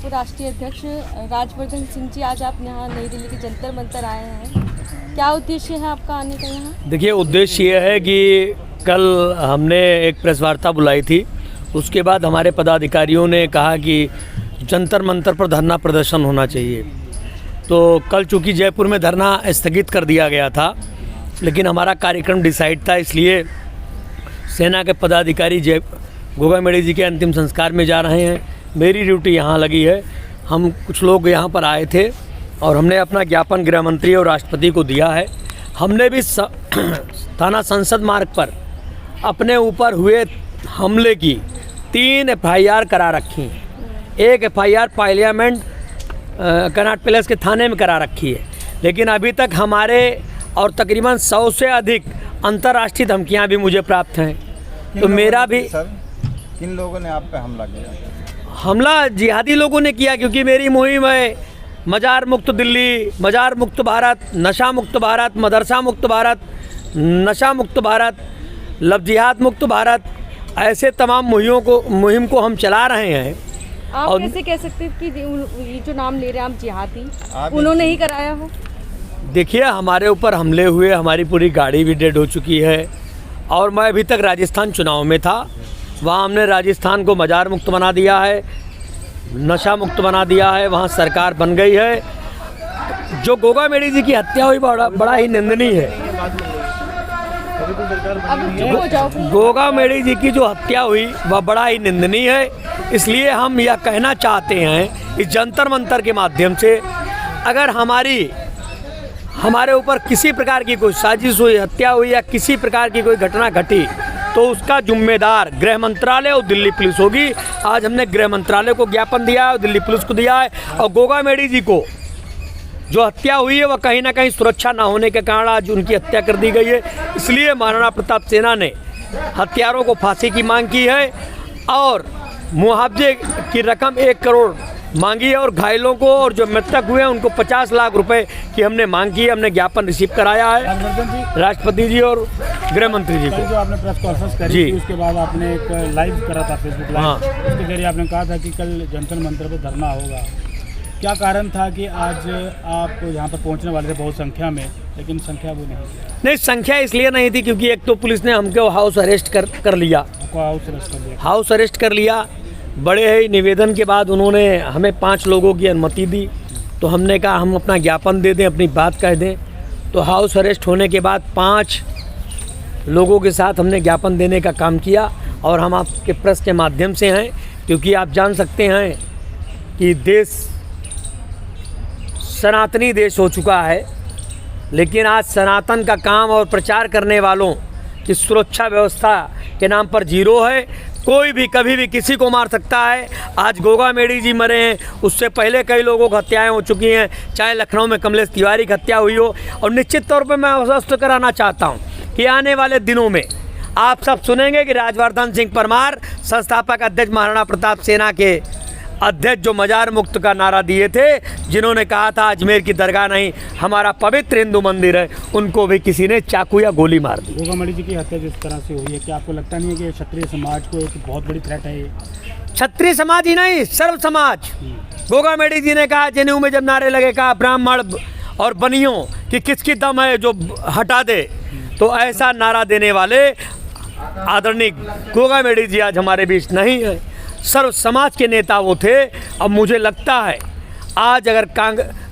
भाजपा राष्ट्रीय अध्यक्ष राजवर्धन सिंह जी, आज आप यहाँ नई दिल्ली के जंतर मंतर आए हैं, क्या उद्देश्य है आपका आने का यहाँ? देखिए, उद्देश्य ये है कि कल हमने एक प्रेस वार्ता बुलाई थी, उसके बाद हमारे पदाधिकारियों ने कहा कि जंतर मंतर पर धरना प्रदर्शन होना चाहिए। तो कल चूँकि जयपुर में धरना स्थगित कर दिया गया था, लेकिन हमारा कार्यक्रम डिसाइड था, इसलिए सेना के पदाधिकारी गोगा मेडी जी के अंतिम संस्कार में जा रहे हैं। मेरी ड्यूटी यहाँ लगी है। हम कुछ लोग यहाँ पर आए थे और हमने अपना ज्ञापन गृह मंत्री और राष्ट्रपति को दिया है। हमने भी थाना संसद मार्ग पर अपने ऊपर हुए हमले की 3 FIR करा रखी हैं। एक FIR पार्लियामेंट कनॉट पैलेस के थाने में करा रखी है, लेकिन अभी तक हमारे और तकरीबन 100 से अधिक अंतर्राष्ट्रीय धमकियां भी मुझे प्राप्त हैं। तो मेरा भी सर, किन लोगों ने आप पे हमला किया? हमला जिहादी लोगों ने किया, क्योंकि मेरी मुहिम है मजार मुक्त दिल्ली, मजार मुक्त भारत, नशा मुक्त भारत, मदरसा मुक्त भारत, नशा मुक्त भारत, लव जिहाद मुक्त भारत। ऐसे तमाम मुहिम को हम चला रहे हैं। आप और कैसे कह सकते हैं कि ये जो नाम ले रहे हैं आप जिहादी, उन्होंने ही कराया हो? देखिए, हमारे ऊपर हमले हुए, हमारी पूरी गाड़ी भी डेड हो चुकी है। और मैं अभी तक राजस्थान चुनाव में था, वहाँ हमने राजस्थान को मजार मुक्त बना दिया है, नशा मुक्त बना दिया है, वहाँ सरकार बन गई है। जो गोगा मेडी जी की हत्या हुई बड़ा ही निंदनीय है। गोगा मेडी जी की जो हत्या हुई वह बड़ा ही निंदनीय है। इसलिए हम यह कहना चाहते हैं इस जंतर मंतर के माध्यम से, अगर हमारे ऊपर किसी प्रकार की कोई साजिश हुई, हत्या हुई या किसी प्रकार की कोई घटना घटी, तो उसका जिम्मेदार गृह मंत्रालय और दिल्ली पुलिस होगी। आज हमने गृह मंत्रालय को ज्ञापन दिया है, दिल्ली पुलिस को दिया है। और गोगा मेडी जी को जो हत्या हुई है वह कहीं ना कहीं सुरक्षा ना होने के कारण आज उनकी हत्या कर दी गई है। इसलिए महाराणा प्रताप सेना ने हत्यारों को फांसी की मांग की है और मुआवजे की रकम 1 करोड़ मांगी है, और घायलों को और जो मृतक हुए हैं उनको 50 लाख रुपए की हमने मांग की है। हमने ज्ञापन रिसीव कराया है राष्ट्रपति जी और गृह मंत्री जी को। जो आपने प्रेस कॉन्फ्रेंस करी थी, उसके बाद आपने एक लाइव करा था, फेसबुक लाइव। हाँ। उसके जरिए आपने कहा था कि कल जंतर मंतर पर धरना होगा। क्या कारण था कि आज आप यहाँ पर पहुँचने वाले थे बहुत संख्या में, लेकिन संख्या वो नहीं? संख्या इसलिए नहीं थी क्योंकि एक तो पुलिस ने हमको हाउस अरेस्ट कर लिया। हाउस अरेस्ट कर लिया। बड़े ही निवेदन के बाद उन्होंने हमें 5 लोगों की अनुमति दी। तो हमने कहा हम अपना ज्ञापन दे दें, अपनी बात कह दें। तो हाउस अरेस्ट होने के बाद 5 लोगों के साथ हमने ज्ञापन देने का काम किया। और हम आपके प्रेस के माध्यम से हैं, क्योंकि आप जान सकते हैं कि देश सनातनी देश हो चुका है, लेकिन आज सनातन का काम और प्रचार करने वालों की सुरक्षा व्यवस्था के नाम पर जीरो है। कोई भी कभी भी किसी को मार सकता है। आज गोगा मेडी जी मरे हैं, उससे पहले कई लोगों की हत्याएं हो चुकी हैं, चाहे लखनऊ में कमलेश तिवारी की हत्या हुई हो। और निश्चित तौर पर मैं आश्वस्त कराना चाहता हूं कि आने वाले दिनों में आप सब सुनेंगे कि राजवर्धन सिंह परमार, संस्थापक अध्यक्ष महाराणा प्रताप सेना के अध्यक्ष, जो मजार मुक्त का नारा दिए थे, जिन्होंने कहा था अजमेर की दरगाह नहीं हमारा पवित्र हिंदू मंदिर है, उनको भी किसी ने चाकू या गोली मार दी। गोगा मेडी जी की हत्या जिस तरह से हुई है, क्या आपको लगता नहीं है कि क्षत्रिय समाज को एक बहुत बड़ी थ्रेट है ये? क्षत्रिय समाज ही नहीं, सर्व समाज। गोगा मेडी जी ने कहा, जनेऊ में जब नारे लगे, कहा ब्राह्मण और बनियों कि किसकी दम है जो हटा दे, तो ऐसा नारा देने वाले आदरणीय गोगा मेडी जी आज हमारे बीच नहीं है। सर्व समाज के नेता वो थे। अब मुझे लगता है आज अगर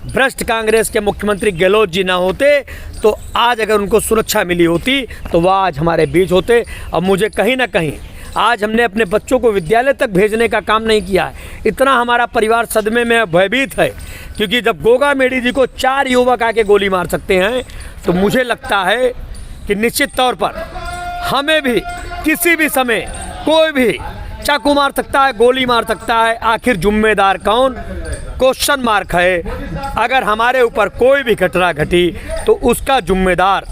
भ्रष्ट कांग्रेस के मुख्यमंत्री गहलोत जी ना होते, तो आज अगर उनको सुरक्षा मिली होती तो वह आज हमारे बीच होते। अब मुझे कहीं ना कहीं आज हमने अपने बच्चों को विद्यालय तक भेजने का काम नहीं किया है। इतना हमारा परिवार सदमे में भयभीत है, क्योंकि जब गोगा मेडी जी को 4 युवक आके गोली मार सकते हैं, तो मुझे लगता है कि निश्चित तौर पर हमें भी किसी भी समय कोई भी चाकू मार सकता है, गोली मार सकता है। आखिर जिम्मेदार कौन? क्वेश्चन मार्क है। अगर हमारे ऊपर कोई भी घटना घटी तो उसका जिम्मेदार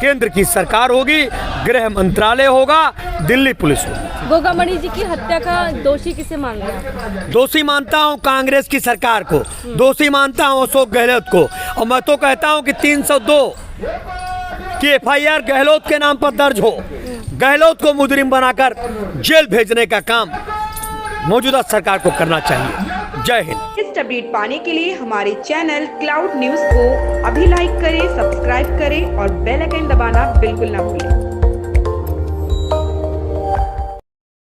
केंद्र की सरकार होगी, गृह मंत्रालय होगा, दिल्ली पुलिस होगी। गोगा मेडी जी की हत्या का दोषी किसे मान रहे हैं? दोषी मानता हूं कांग्रेस की सरकार को, दोषी मानता हूं अशोक गहलोत को। और मैं तो कहता हूं कि 302 की FIR गहलोत के नाम पर दर्ज हो, गहलोत को मुजरिम बनाकर जेल भेजने का काम मौजूदा सरकार को करना चाहिए। जय हिंद। इस अपडेट पाने के लिए हमारे चैनल क्लाउड न्यूज को अभी लाइक करें, सब्सक्राइब करें और बेल आइकन दबाना बिल्कुल ना भूलें।